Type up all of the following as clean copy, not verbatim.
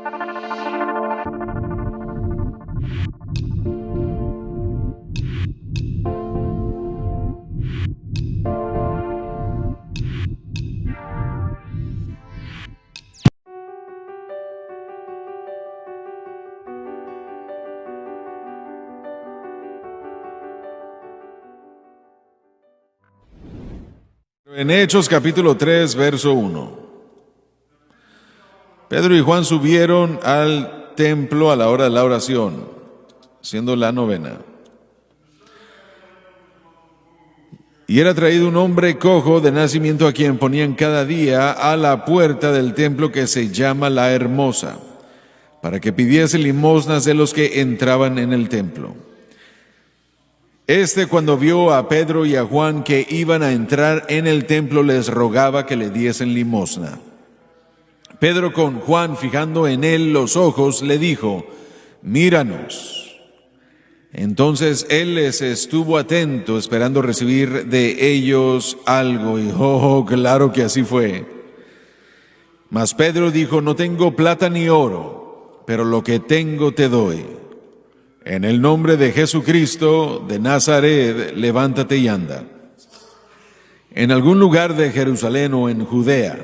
En Hechos capítulo 3, verso 1. Pedro y Juan subieron al templo a la hora de la oración, siendo la 9. Y era traído un hombre cojo de nacimiento a quien ponían cada día a la puerta del templo que se llama La Hermosa, para que pidiese limosnas de los que entraban en el templo. Cuando vio a Pedro y a Juan que iban a entrar en el templo, les rogaba que le diesen limosna. Pedro, con Juan fijando en él los ojos, le dijo: míranos. Entonces él les estuvo atento, esperando recibir de ellos algo, y claro que así fue. Mas Pedro dijo: no tengo plata ni oro, pero lo que tengo te doy. En el nombre de Jesucristo de Nazaret, levántate y anda. En algún lugar de Jerusalén o en Judea,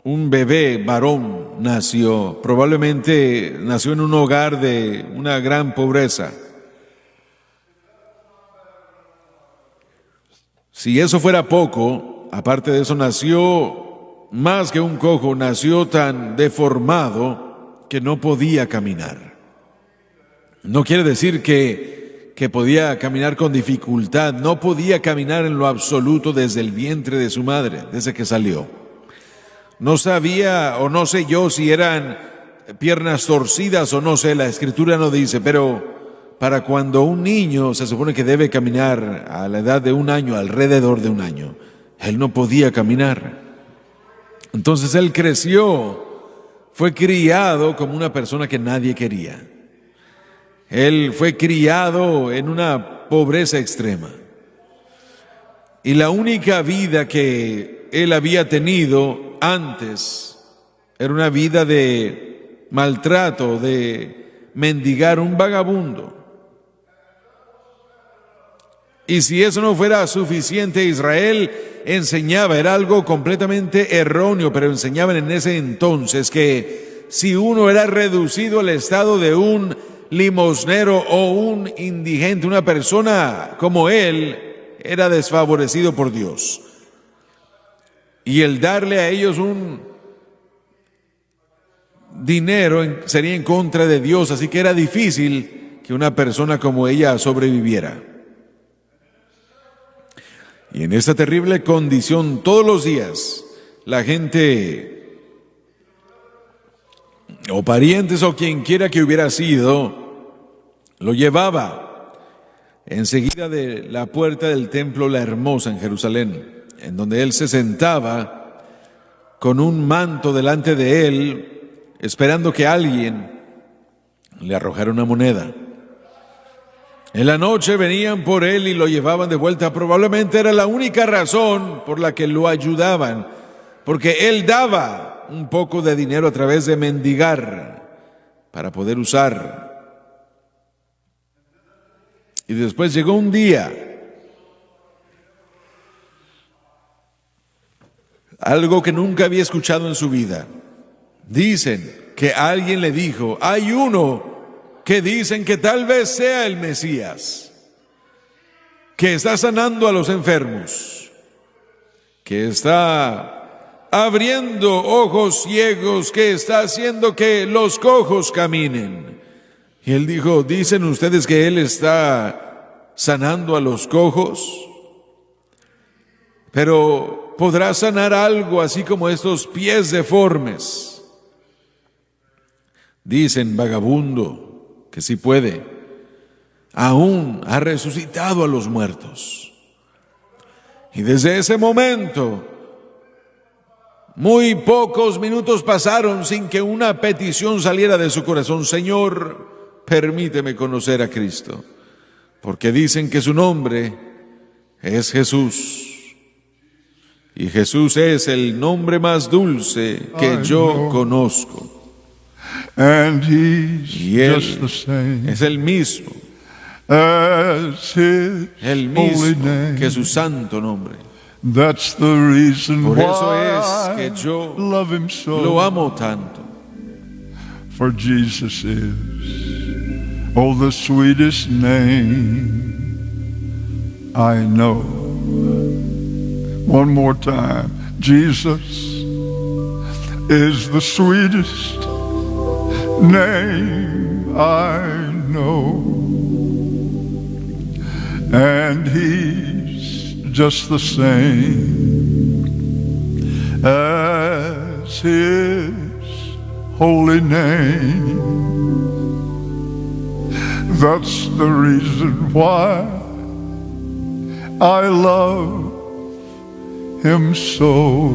un bebé varón nació. Probablemente nació en un hogar de una gran pobreza. Si eso fuera poco, aparte de eso, nació más que un cojo, nació tan deformado que no podía caminar. No quiere decir que podía caminar con dificultad, no podía caminar en lo absoluto desde el vientre de su madre, desde que salió. No sabía, o no sé yo si eran piernas torcidas o no sé, la escritura no dice, pero para cuando un niño se supone que debe caminar a la edad de 1 año, alrededor de 1 año, él no podía caminar. Entonces él creció, fue criado como una persona que nadie quería. Él fue criado en una pobreza extrema. Y la única vida que él había tenido antes era una vida de maltrato, de mendigar, un vagabundo. Y si eso no fuera suficiente, Israel enseñaba, era algo completamente erróneo, pero enseñaban en ese entonces que si uno era reducido al estado de un limosnero o un indigente, una persona como él, era desfavorecido por Dios. Y el darle a ellos un dinero sería en contra de Dios, así que era difícil que una persona como ella sobreviviera. Y en esta terrible condición, todos los días, la gente, o parientes o quien quiera que hubiera sido, lo llevaba enseguida de la puerta del templo La Hermosa en Jerusalén, en donde él se sentaba con un manto delante de él, esperando que alguien le arrojara una moneda. En la noche venían por él y lo llevaban de vuelta. Probablemente era la única razón por la que lo ayudaban, porque él daba un poco de dinero a través de mendigar para poder usar. Y después llegó un día, algo que nunca había escuchado en su vida. Dicen que alguien le dijo: hay uno que dicen que tal vez sea el Mesías, que está sanando a los enfermos, que está abriendo ojos ciegos, que está haciendo que los cojos caminen. Y él dijo: ¿dicen ustedes que él está sanando a los cojos? Pero ¿podrá sanar algo así como estos pies deformes? Dicen: vagabundo, que sí puede. Aún ha resucitado a los muertos. Y desde ese momento, muy pocos minutos pasaron sin que una petición saliera de su corazón: Señor, permíteme conocer a Cristo, porque dicen que su nombre es Jesús. Y Jesús es el nombre más dulce que yo conozco. And he's Y Él just the same es el mismo as his el holy mismo name. que su santo nombre. That's the reason Por eso why es que yo I love him so. lo amo tanto. For Jesus is, oh, the sweetest name I know. One more time. Jesus is the sweetest name I know. And he's just the same as his holy name. That's the reason why I love him so.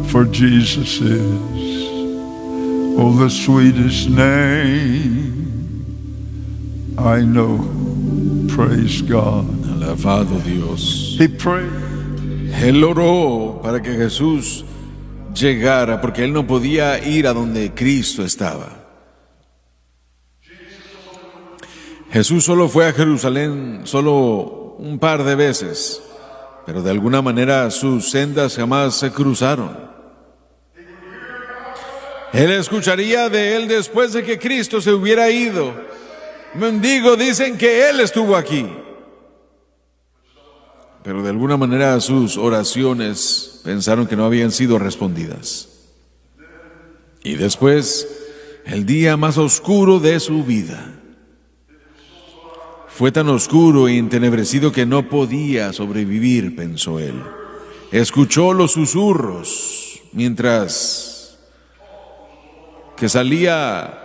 For Jesus is, oh, the sweetest name I know. Praise God. Alabado Dios. He prayed. Él oró para que Jesús llegara, porque él no podía ir a donde Cristo estaba. Jesús solo fue a Jerusalén solo un par de veces, pero de alguna manera sus sendas jamás se cruzaron. Él escucharía de él después de que Cristo se hubiera ido. Mendigo, dicen que él estuvo aquí. Pero de alguna manera sus oraciones pensaron que no habían sido respondidas. Y después, el día más oscuro de su vida fue tan oscuro e entenebrecido que no podía sobrevivir, pensó él. Escuchó los susurros mientras que salía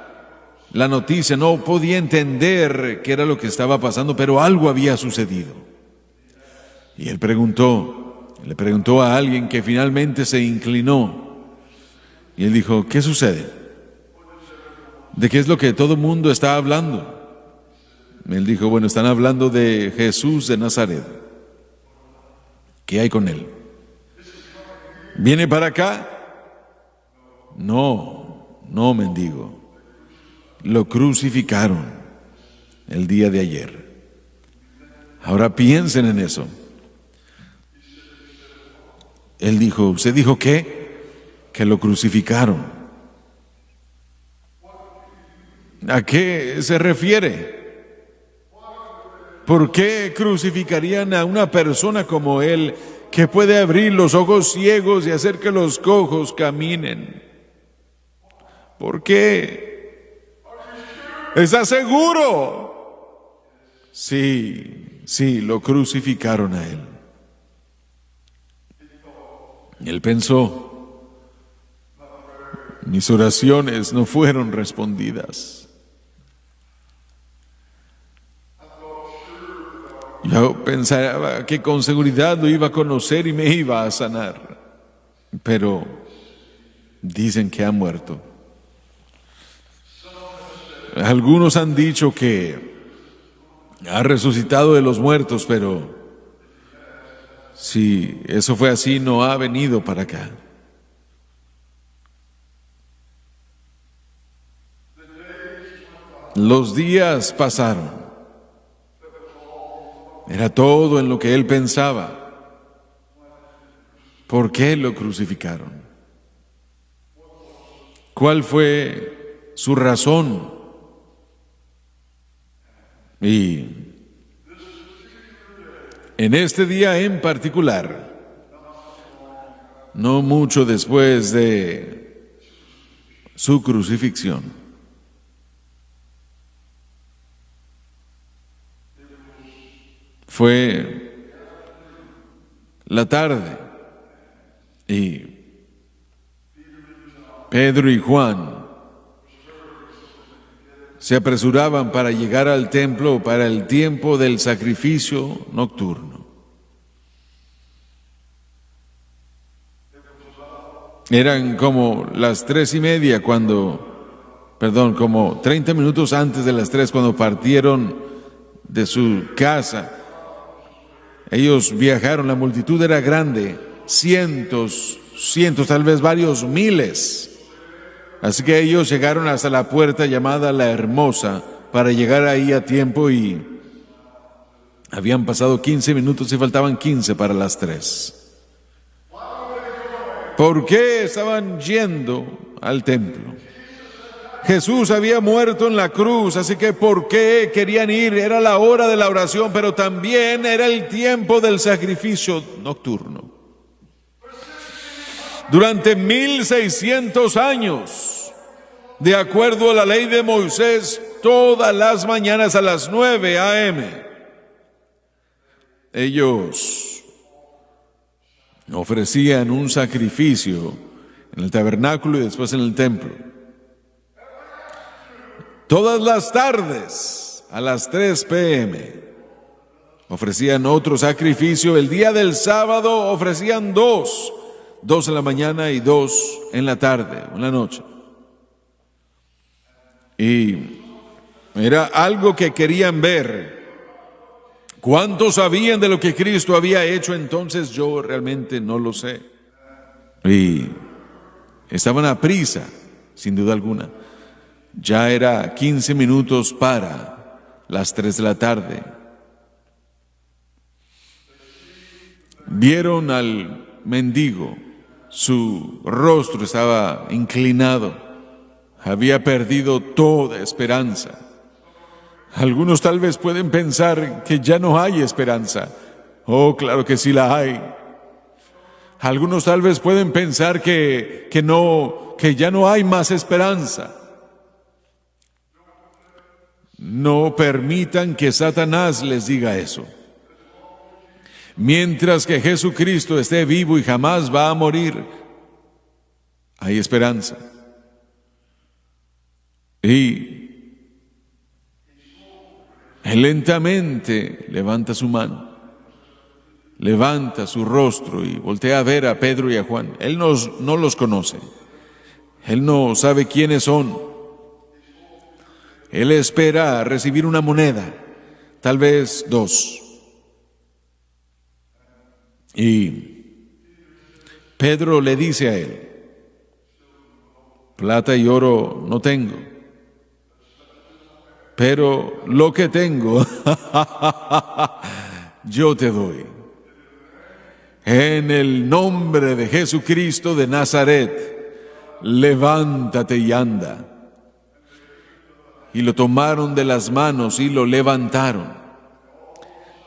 la noticia. No podía entender qué era lo que estaba pasando, pero algo había sucedido. Y él le preguntó a alguien que finalmente se inclinó. Y él dijo, ¿qué sucede? ¿De qué es lo que todo el mundo está hablando? Él dijo, bueno, están hablando de Jesús de Nazaret. ¿Qué hay con él? ¿Viene para acá? No, mendigo. Lo crucificaron el día de ayer. Ahora piensen en eso. Él dijo, ¿usted dijo qué? Que lo crucificaron. ¿A qué se refiere? ¿Por qué crucificarían a una persona como él, que puede abrir los ojos ciegos y hacer que los cojos caminen? ¿Por qué? ¿Estás seguro? Sí, lo crucificaron a él. Él pensó, mis oraciones no fueron respondidas. Yo pensaba que con seguridad lo iba a conocer y me iba a sanar, pero dicen que ha muerto. Algunos han dicho que ha resucitado de los muertos, pero si eso fue así, no ha venido para acá. Los días pasaron. Era todo en lo que él pensaba. ¿Por qué lo crucificaron? ¿Cuál fue su razón? Y en este día en particular, no mucho después de su crucifixión, fue la tarde y Pedro y Juan se apresuraban para llegar al templo para el tiempo del sacrificio nocturno. Eran como las 3:30 como 30 minutos antes de las 3 cuando partieron de su casa. Ellos viajaron, la multitud era grande, cientos, tal vez varios miles. Así que ellos llegaron hasta la puerta llamada La Hermosa para llegar ahí a tiempo, y habían pasado 15 minutos y faltaban 15 para las 3. ¿Por qué estaban yendo al templo? Jesús había muerto en la cruz, así que ¿por qué querían ir? Era la hora de la oración, pero también era el tiempo del sacrificio nocturno. Durante 1600 años, de acuerdo a la ley de Moisés, todas las mañanas a las 9 a.m., ellos ofrecían un sacrificio en el tabernáculo y después en el templo. Todas las tardes a las 3 p.m. ofrecían otro sacrificio. El día del sábado ofrecían dos en la mañana y 2 en la tarde, en la noche. Y era algo que querían ver. ¿Cuántos sabían de lo que Cristo había hecho? Entonces yo realmente no lo sé. Y estaban a prisa, sin duda alguna. Ya era 15 minutos para las 3 de la tarde. Vieron al mendigo, su rostro estaba inclinado, había perdido toda esperanza. Algunos tal vez pueden pensar que ya no hay esperanza. Oh, claro que sí la hay. Algunos tal vez pueden pensar que ya no hay más esperanza. No permitan que Satanás les diga eso. Mientras que Jesucristo esté vivo y jamás va a morir, hay esperanza. Y Él lentamente levanta su mano, levanta su rostro y voltea a ver a Pedro y a Juan. Él no los conoce. Él no sabe quiénes son. Él espera recibir una moneda, tal vez 2. Y Pedro le dice a él: plata y oro no tengo, pero lo que tengo yo te doy. En el nombre de Jesucristo de Nazaret, levántate y anda. Y lo tomaron de las manos y lo levantaron.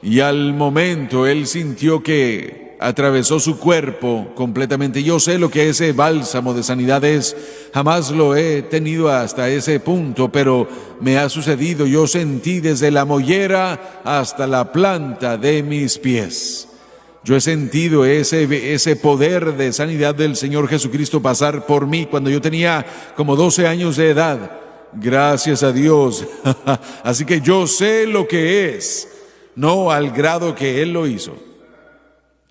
Y al momento él sintió que atravesó su cuerpo completamente. Yo sé lo que ese bálsamo de sanidad es. Jamás lo he tenido hasta ese punto, pero me ha sucedido. Yo sentí desde la mollera hasta la planta de mis pies. Yo he sentido ese poder de sanidad del Señor Jesucristo pasar por mí cuando yo tenía como 12 años de edad. Gracias a Dios. Así que yo sé lo que es, no al grado que Él lo hizo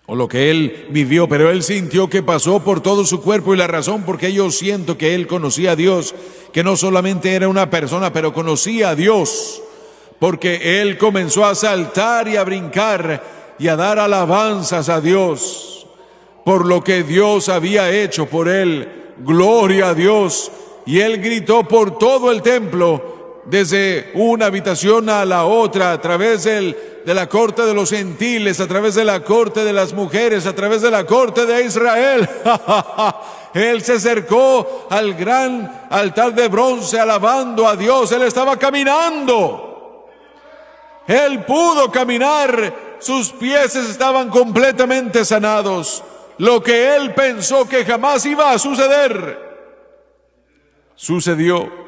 o lo que Él vivió, pero Él sintió que pasó por todo su cuerpo, y la razón por qué yo siento que Él conocía a Dios, que no solamente era una persona, pero conocía a Dios, porque Él comenzó a saltar y a brincar y a dar alabanzas a Dios por lo que Dios había hecho por Él. Gloria a Dios. Y él gritó por todo el templo, desde una habitación a la otra, a través de la corte de los gentiles, a través de la corte de las mujeres, a través de la corte de Israel. Él se acercó al gran altar de bronce alabando a Dios. Él estaba caminando. Él pudo caminar. Sus pies estaban completamente sanados. Lo que él pensó que jamás iba a suceder, sucedió.